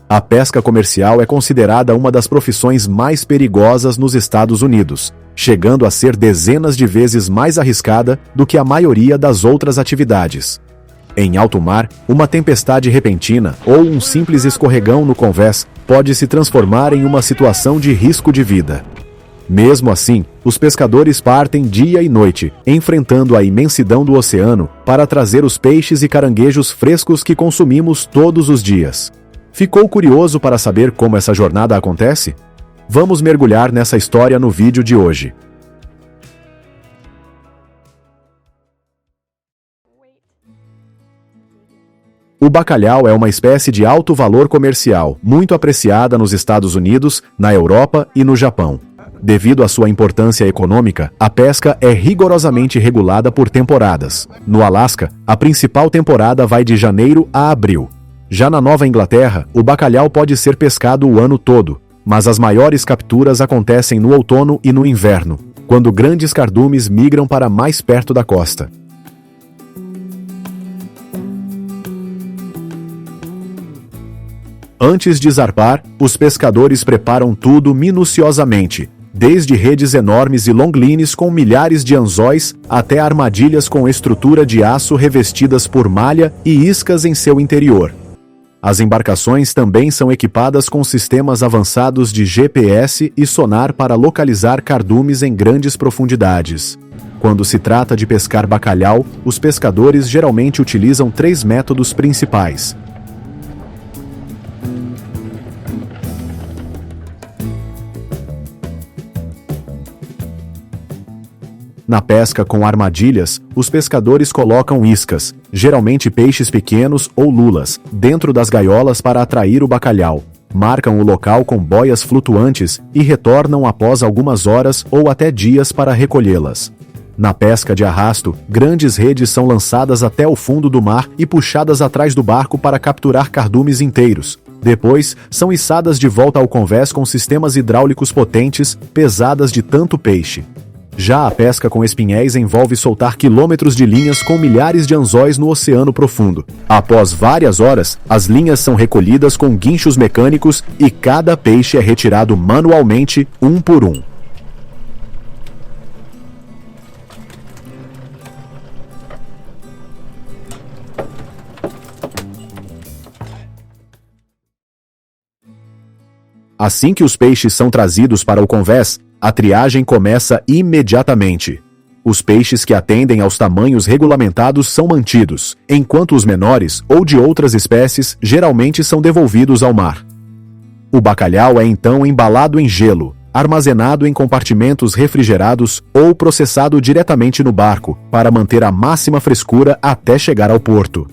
A pesca comercial é considerada uma das profissões mais perigosas nos Estados Unidos, chegando a ser dezenas de vezes mais arriscada do que a maioria das outras atividades. Em alto mar, uma tempestade repentina ou um simples escorregão no convés pode se transformar em uma situação de risco de vida. Mesmo assim, os pescadores partem dia e noite, enfrentando a imensidão do oceano para trazer os peixes e caranguejos frescos que consumimos todos os dias. Ficou curioso para saber como essa jornada acontece? Vamos mergulhar nessa história no vídeo de hoje. O bacalhau é uma espécie de alto valor comercial, muito apreciada nos Estados Unidos, na Europa e no Japão. Devido à sua importância econômica, a pesca é rigorosamente regulada por temporadas. No Alasca, a principal temporada vai de janeiro a abril. Já na Nova Inglaterra, o bacalhau pode ser pescado o ano todo, mas as maiores capturas acontecem no outono e no inverno, quando grandes cardumes migram para mais perto da costa. Antes de zarpar, os pescadores preparam tudo minuciosamente, desde redes enormes e longlines com milhares de anzóis até armadilhas com estrutura de aço revestidas por malha e iscas em seu interior. As embarcações também são equipadas com sistemas avançados de GPS e sonar para localizar cardumes em grandes profundidades. Quando se trata de pescar bacalhau, os pescadores geralmente utilizam 3 métodos principais. Na pesca com armadilhas, os pescadores colocam iscas, geralmente peixes pequenos ou lulas, dentro das gaiolas para atrair o bacalhau. Marcam o local com boias flutuantes e retornam após algumas horas ou até dias para recolhê-las. Na pesca de arrasto, grandes redes são lançadas até o fundo do mar e puxadas atrás do barco para capturar cardumes inteiros. Depois, são içadas de volta ao convés com sistemas hidráulicos potentes, pesadas de tanto peixe. Já a pesca com espinhéis envolve soltar quilômetros de linhas com milhares de anzóis no oceano profundo. Após várias horas, as linhas são recolhidas com guinchos mecânicos e cada peixe é retirado manualmente, um por um. Assim que os peixes são trazidos para o convés, a triagem começa imediatamente. Os peixes que atendem aos tamanhos regulamentados são mantidos, enquanto os menores ou de outras espécies geralmente são devolvidos ao mar. O bacalhau é então embalado em gelo, armazenado em compartimentos refrigerados ou processado diretamente no barco, para manter a máxima frescura até chegar ao porto.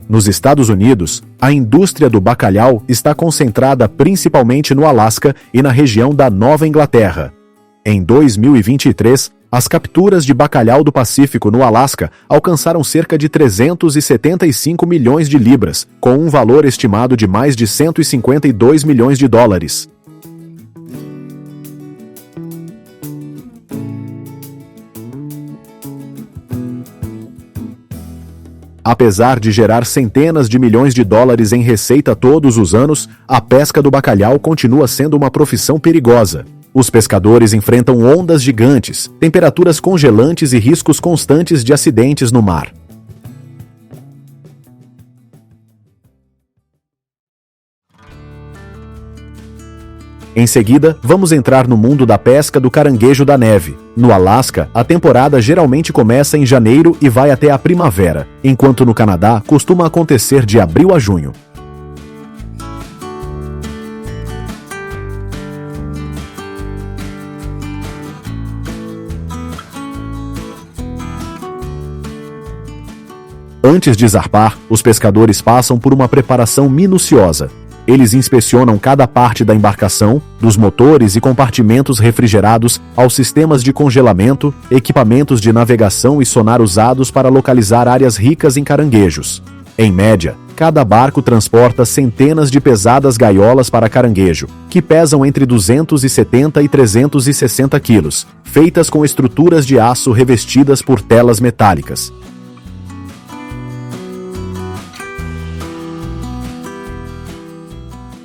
Nos Estados Unidos, a indústria do bacalhau está concentrada principalmente no Alasca e na região da Nova Inglaterra. Em 2023, as capturas de bacalhau do Pacífico no Alasca alcançaram cerca de 375 milhões de libras, com um valor estimado de mais de 152 milhões de dólares. Apesar de gerar centenas de milhões de dólares em receita todos os anos, a pesca do bacalhau continua sendo uma profissão perigosa. Os pescadores enfrentam ondas gigantes, temperaturas congelantes e riscos constantes de acidentes no mar. Em seguida, vamos entrar no mundo da pesca do caranguejo da neve. No Alasca, a temporada geralmente começa em janeiro e vai até a primavera, enquanto no Canadá costuma acontecer de abril a junho. Antes de zarpar, os pescadores passam por uma preparação minuciosa. Eles inspecionam cada parte da embarcação, dos motores e compartimentos refrigerados aos sistemas de congelamento, equipamentos de navegação e sonar usados para localizar áreas ricas em caranguejos. Em média, Cada barco transporta centenas de pesadas gaiolas para caranguejo, que pesam entre 270 e 360 quilos, feitas com estruturas de aço revestidas por telas metálicas.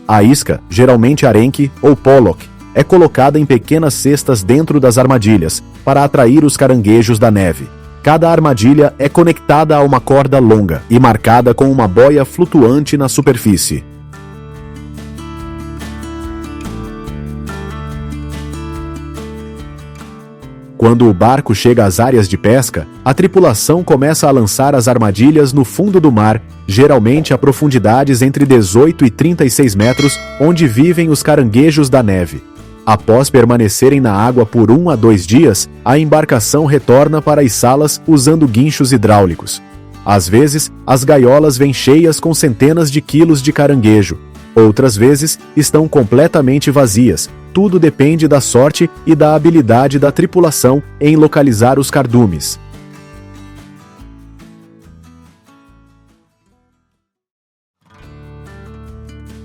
A isca, geralmente arenque ou pollock, é colocada em pequenas cestas dentro das armadilhas, para atrair os caranguejos da neve. Cada armadilha é conectada a uma corda longa e marcada com uma boia flutuante na superfície. Quando o barco chega às áreas de pesca, a tripulação começa a lançar as armadilhas no fundo do mar, geralmente a profundidades entre 18 e 36 metros, onde vivem os caranguejos da neve. Após permanecerem na água por 1 a 2 dias, a embarcação retorna para içá-las usando guinchos hidráulicos. Às vezes, as gaiolas vêm cheias com centenas de quilos de caranguejo. Outras vezes, estão completamente vazias. Tudo depende da sorte e da habilidade da tripulação em localizar os cardumes.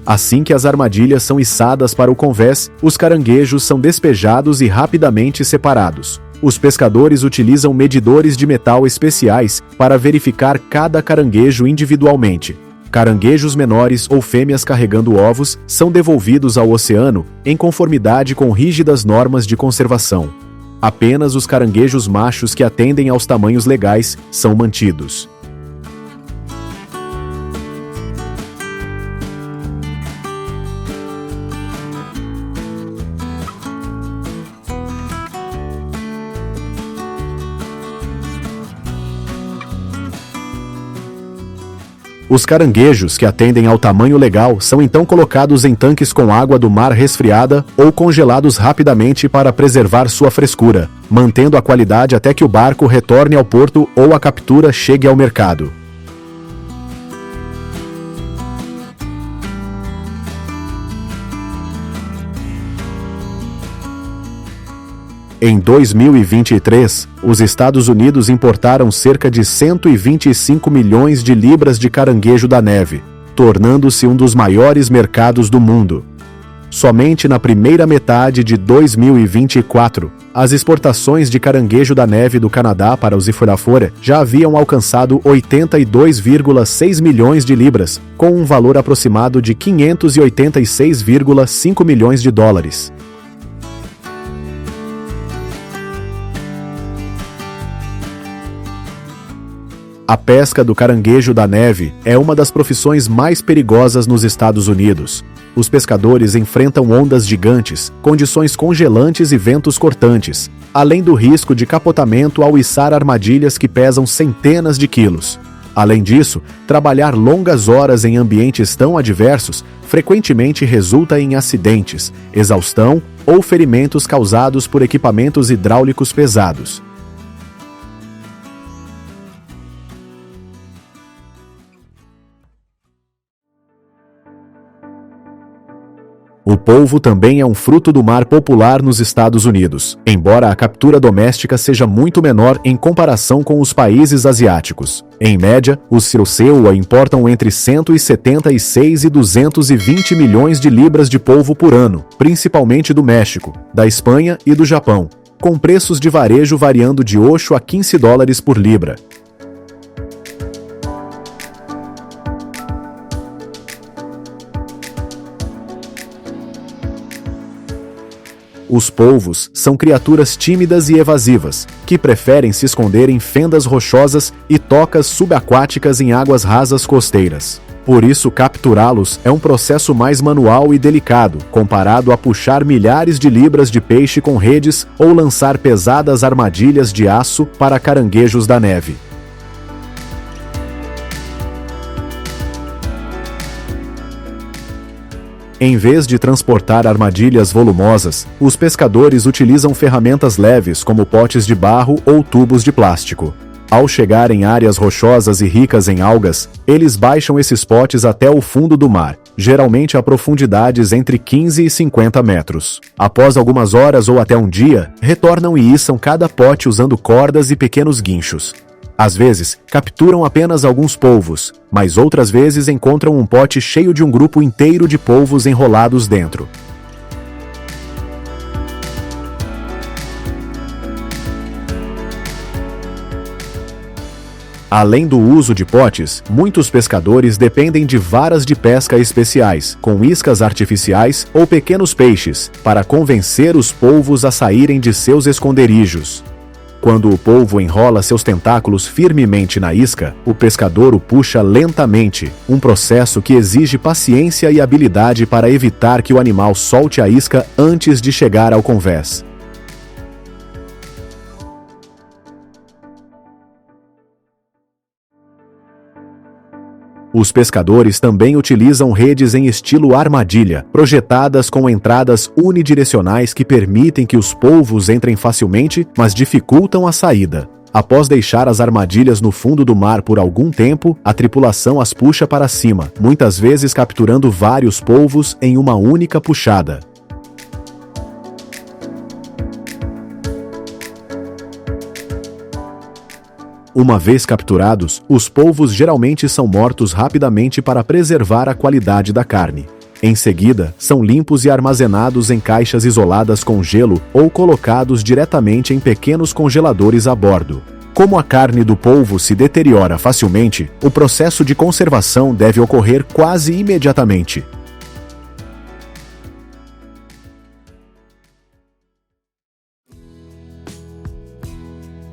Assim que as armadilhas são içadas para o convés, os caranguejos são despejados e rapidamente separados. Os pescadores utilizam medidores de metal especiais para verificar cada caranguejo individualmente. Caranguejos menores ou fêmeas carregando ovos são devolvidos ao oceano em conformidade com rígidas normas de conservação. Apenas os caranguejos machos que atendem aos tamanhos legais são mantidos. Os caranguejos que atendem ao tamanho legal são então colocados em tanques com água do mar resfriada ou congelados rapidamente para preservar sua frescura, mantendo a qualidade até que o barco retorne ao porto ou a captura chegue ao mercado. Em 2023, os Estados Unidos importaram cerca de 125 milhões de libras de caranguejo da neve, tornando-se um dos maiores mercados do mundo. Somente na primeira metade de 2024, as exportações de caranguejo da neve do Canadá para o Zifurafora já haviam alcançado 82,6 milhões de libras, com um valor aproximado de 586,5 milhões de dólares. A pesca do caranguejo da neve é uma das profissões mais perigosas nos Estados Unidos. Os pescadores enfrentam ondas gigantes, condições congelantes e ventos cortantes, além do risco de capotamento ao içar armadilhas que pesam centenas de quilos. Além disso, trabalhar longas horas em ambientes tão adversos frequentemente resulta em acidentes, exaustão ou ferimentos causados por equipamentos hidráulicos pesados. O polvo também é um fruto do mar popular nos Estados Unidos, embora a captura doméstica seja muito menor em comparação com os países asiáticos. Em média, os Circeua importam entre 176 e 220 milhões de libras de polvo por ano, principalmente do México, da Espanha e do Japão, com preços de varejo variando de 8 a 15 dólares por libra. Os polvos são criaturas tímidas e evasivas, que preferem se esconder em fendas rochosas e tocas subaquáticas em águas rasas costeiras. Por isso, capturá-los é um processo mais manual e delicado, comparado a puxar milhares de libras de peixe com redes ou lançar pesadas armadilhas de aço para caranguejos da neve. Em vez de transportar armadilhas volumosas, os pescadores utilizam ferramentas leves como potes de barro ou tubos de plástico. Ao chegar em áreas rochosas e ricas em algas, eles baixam esses potes até o fundo do mar, geralmente a profundidades entre 15 e 50 metros. Após algumas horas ou até um dia, retornam e içam cada pote usando cordas e pequenos guinchos. Às vezes, capturam apenas alguns polvos, mas outras vezes encontram um pote cheio de um grupo inteiro de polvos enrolados dentro. Além do uso de potes, muitos pescadores dependem de varas de pesca especiais, com iscas artificiais ou pequenos peixes, para convencer os polvos a saírem de seus esconderijos. Quando o polvo enrola seus tentáculos firmemente na isca, o pescador o puxa lentamente, um processo que exige paciência e habilidade para evitar que o animal solte a isca antes de chegar ao convés. Os pescadores também utilizam redes em estilo armadilha, projetadas com entradas unidirecionais que permitem que os polvos entrem facilmente, mas dificultam a saída. Após deixar as armadilhas no fundo do mar por algum tempo, a tripulação as puxa para cima, muitas vezes capturando vários polvos em uma única puxada. Uma vez capturados, os polvos geralmente são mortos rapidamente para preservar a qualidade da carne. Em seguida, são limpos e armazenados em caixas isoladas com gelo ou colocados diretamente em pequenos congeladores a bordo. Como a carne do polvo se deteriora facilmente, o processo de conservação deve ocorrer quase imediatamente.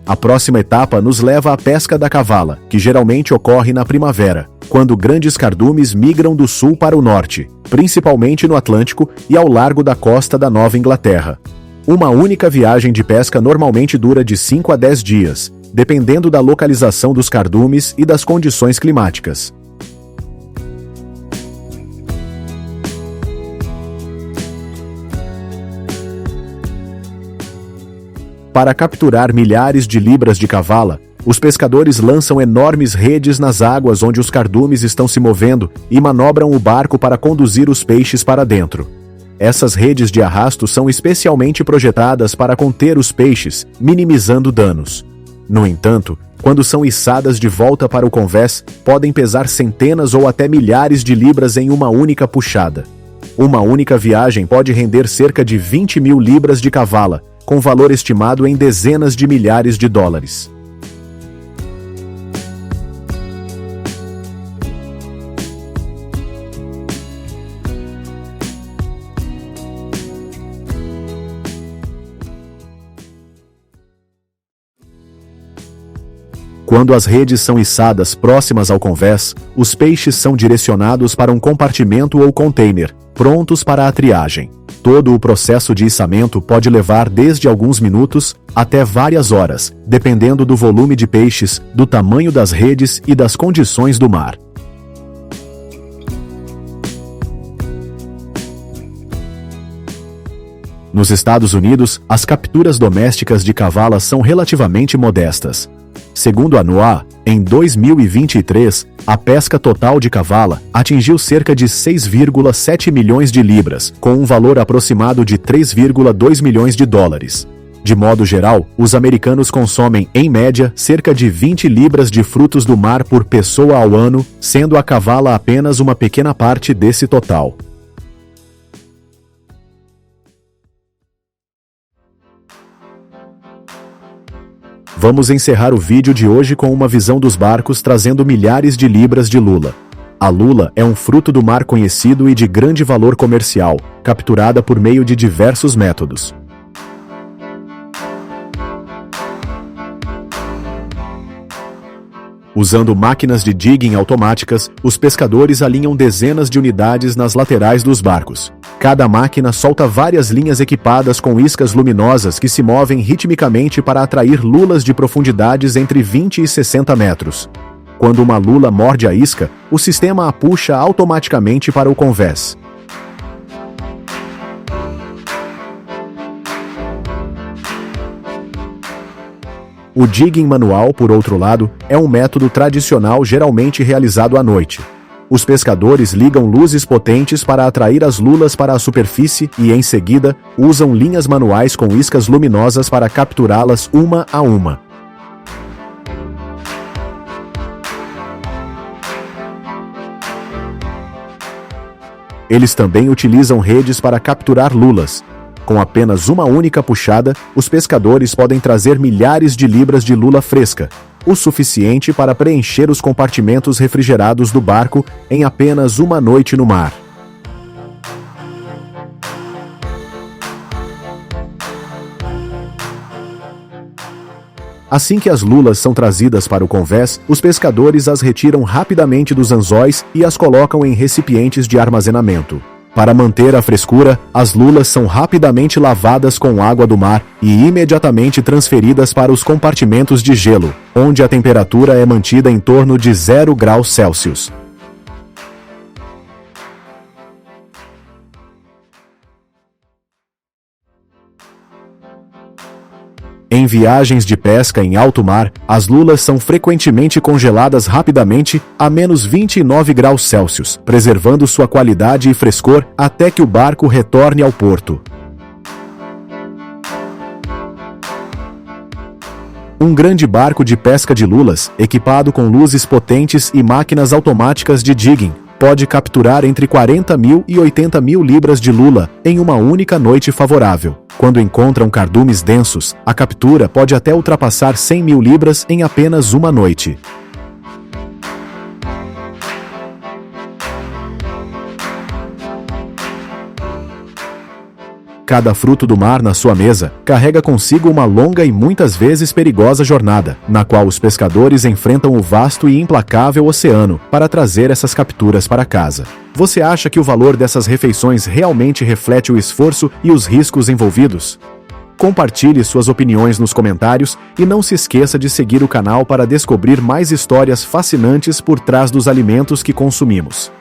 A próxima etapa nos leva à pesca da cavala, que geralmente ocorre na primavera, quando grandes cardumes migram do sul para o norte, principalmente no Atlântico e ao largo da costa da Nova Inglaterra. Uma única viagem de pesca normalmente dura de 5 a 10 dias, dependendo da localização dos cardumes e das condições climáticas. Para capturar milhares de libras de cavala, os pescadores lançam enormes redes nas águas onde os cardumes estão se movendo e manobram o barco para conduzir os peixes para dentro. Essas redes de arrasto são especialmente projetadas para conter os peixes, minimizando danos. No entanto, quando são içadas de volta para o convés, podem pesar centenas ou até milhares de libras em uma única puxada. Uma única viagem pode render cerca de 20 mil libras de cavala, com valor estimado em dezenas de milhares de dólares. Quando as redes são içadas próximas ao convés, os peixes são direcionados para um compartimento ou container, prontos para a triagem. Todo o processo de içamento pode levar desde alguns minutos até várias horas, dependendo do volume de peixes, do tamanho das redes e das condições do mar. Nos Estados Unidos, as capturas domésticas de cavalas são relativamente modestas. Segundo a NOAA, em 2023, a pesca total de cavala atingiu cerca de 6,7 milhões de libras, com um valor aproximado de 3,2 milhões de dólares. De modo geral, os americanos consomem, em média, cerca de 20 libras de frutos do mar por pessoa ao ano, sendo a cavala apenas uma pequena parte desse total. Vamos encerrar o vídeo de hoje com uma visão dos barcos trazendo milhares de libras de lula. A lula é um fruto do mar conhecido e de grande valor comercial, capturada por meio de diversos métodos. Usando máquinas de digging automáticas, os pescadores alinham dezenas de unidades nas laterais dos barcos. Cada máquina solta várias linhas equipadas com iscas luminosas que se movem ritmicamente para atrair lulas de profundidades entre 20 e 60 metros. Quando uma lula morde a isca, o sistema a puxa automaticamente para o convés. O digging manual, por outro lado, é um método tradicional geralmente realizado à noite. Os pescadores ligam luzes potentes para atrair as lulas para a superfície e, em seguida, usam linhas manuais com iscas luminosas para capturá-las uma a uma. Eles também utilizam redes para capturar lulas. Com apenas uma única puxada, os pescadores podem trazer milhares de libras de lula fresca, o suficiente para preencher os compartimentos refrigerados do barco em apenas uma noite no mar. Assim que as lulas são trazidas para o convés, os pescadores as retiram rapidamente dos anzóis e as colocam em recipientes de armazenamento. Para manter a frescura, as lulas são rapidamente lavadas com água do mar e imediatamente transferidas para os compartimentos de gelo, onde a temperatura é mantida em torno de 0 graus Celsius. Em viagens de pesca em alto mar, as lulas são frequentemente congeladas rapidamente a menos 29 graus Celsius, preservando sua qualidade e frescor até que o barco retorne ao porto. Um grande barco de pesca de lulas, equipado com luzes potentes e máquinas automáticas de jigging, pode capturar entre 40 mil e 80 mil libras de lula em uma única noite favorável. Quando encontram cardumes densos, a captura pode até ultrapassar 100 mil libras em apenas uma noite. Cada fruto do mar na sua mesa carrega consigo uma longa e muitas vezes perigosa jornada, na qual os pescadores enfrentam o vasto e implacável oceano para trazer essas capturas para casa. Você acha que o valor dessas refeições realmente reflete o esforço e os riscos envolvidos? Compartilhe suas opiniões nos comentários e não se esqueça de seguir o canal para descobrir mais histórias fascinantes por trás dos alimentos que consumimos.